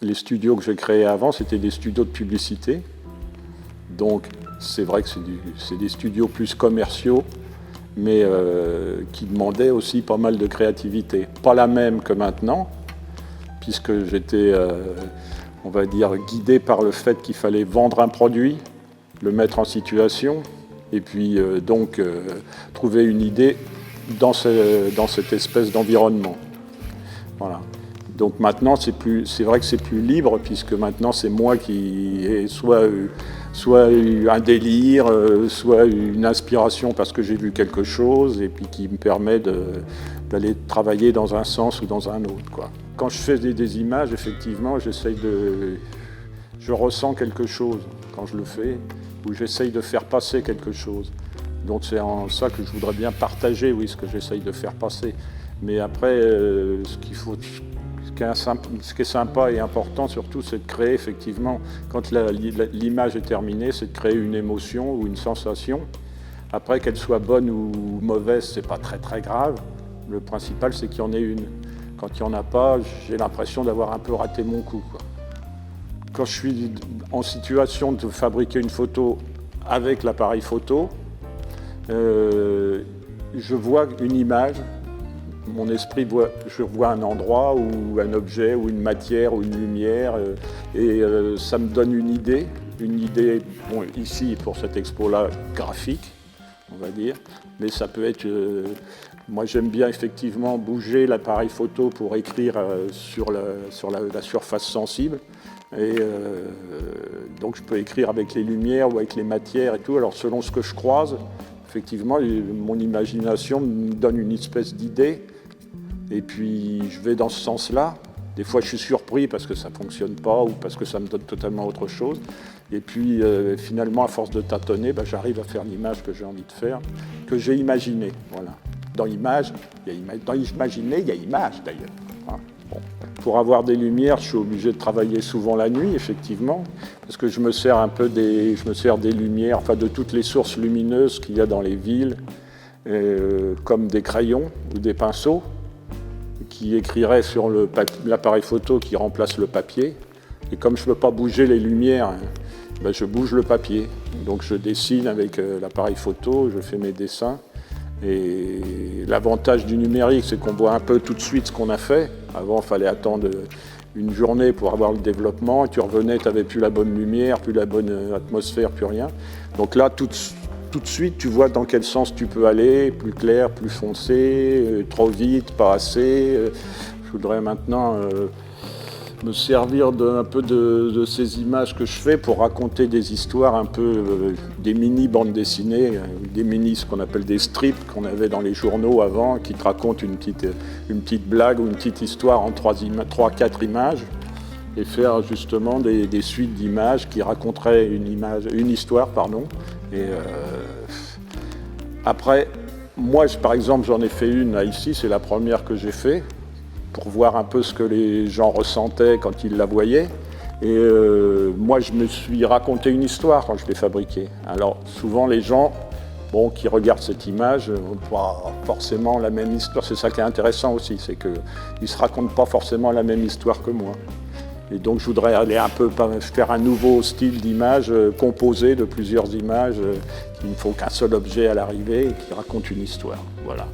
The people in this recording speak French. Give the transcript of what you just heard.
les studios que j'ai créés avant, c'était des studios de publicité. Donc, c'est vrai que c'est des studios plus commerciaux, mais qui demandaient aussi pas mal de créativité. Pas la même que maintenant, puisque j'étais, on va dire, guidé par le fait qu'il fallait vendre un produit, le mettre en situation, et puis trouver une idée dans cette espèce d'environnement. Voilà. Donc maintenant, c'est vrai que c'est plus libre, puisque maintenant c'est moi qui ai soit eu un délire, soit une inspiration parce que j'ai vu quelque chose, et puis qui me permet d'aller travailler dans un sens ou dans un autre, quoi. Quand je fais des images, effectivement, je ressens quelque chose quand je le fais, ou j'essaye de faire passer quelque chose. Donc c'est en ça que je voudrais bien partager, oui, ce que j'essaye de faire passer. Mais après, ce qui est sympa et important surtout, c'est de créer effectivement, quand l'image est terminée, c'est de créer une émotion ou une sensation. Après, qu'elle soit bonne ou mauvaise, c'est pas très très grave. Le principal, c'est qu'il y en ait une. Quand il n'y en a pas, j'ai l'impression d'avoir un peu raté mon coup, quoi. Quand je suis en situation de fabriquer une photo avec l'appareil photo, je vois une image. Mon esprit je vois un endroit ou un objet ou une matière ou une lumière ça me donne une idée, bon, ici pour cette expo-là, graphique, on va dire, mais ça peut être, moi j'aime bien effectivement bouger l'appareil photo pour écrire sur la surface sensible, et donc je peux écrire avec les lumières ou avec les matières et tout, alors selon ce que je croise, effectivement, mon imagination me donne une espèce d'idée, et puis je vais dans ce sens-là. Des fois, je suis surpris parce que ça ne fonctionne pas ou parce que ça me donne totalement autre chose. Et puis, finalement, à force de tâtonner, j'arrive à faire l'image que j'ai envie de faire, que j'ai imaginée. Voilà. Dans image, dans imaginer, il y a image d'ailleurs. Hein. Bon. Pour avoir des lumières, je suis obligé de travailler souvent la nuit, effectivement, parce que je me sers des lumières, enfin de toutes les sources lumineuses qu'il y a dans les villes, comme des crayons ou des pinceaux, qui écriraient sur l'appareil photo qui remplace le papier. Et comme je ne peux pas bouger les lumières, je bouge le papier. Donc je dessine avec l'appareil photo, je fais mes dessins. Et l'avantage du numérique, c'est qu'on voit un peu tout de suite ce qu'on a fait. Avant, il fallait attendre une journée pour avoir le développement. Et tu revenais, tu n'avais plus la bonne lumière, plus la bonne atmosphère, plus rien. Donc là, tout de suite, tu vois dans quel sens tu peux aller, plus clair, plus foncé, trop vite, pas assez. Je voudrais maintenant me servir un peu de ces images que je fais pour raconter des histoires, un peu des mini bandes dessinées, des mini, ce qu'on appelle des strips qu'on avait dans les journaux avant, qui te racontent une petite blague ou une petite histoire en 3-4 images, et faire justement des suites d'images qui raconteraient une histoire. Et après, moi, par exemple, j'en ai fait une là, ici, c'est la première que j'ai fait, pour voir un peu ce que les gens ressentaient quand ils la voyaient. Et moi, je me suis raconté une histoire quand je l'ai fabriquée. Alors, souvent, les gens qui regardent cette image n'ont pas forcément la même histoire. C'est ça qui est intéressant aussi, c'est qu'ils ne se racontent pas forcément la même histoire que moi. Et donc, je voudrais aller un peu faire un nouveau style d'image composé de plusieurs images qui ne font qu'un seul objet à l'arrivée et qui racontent une histoire. Voilà.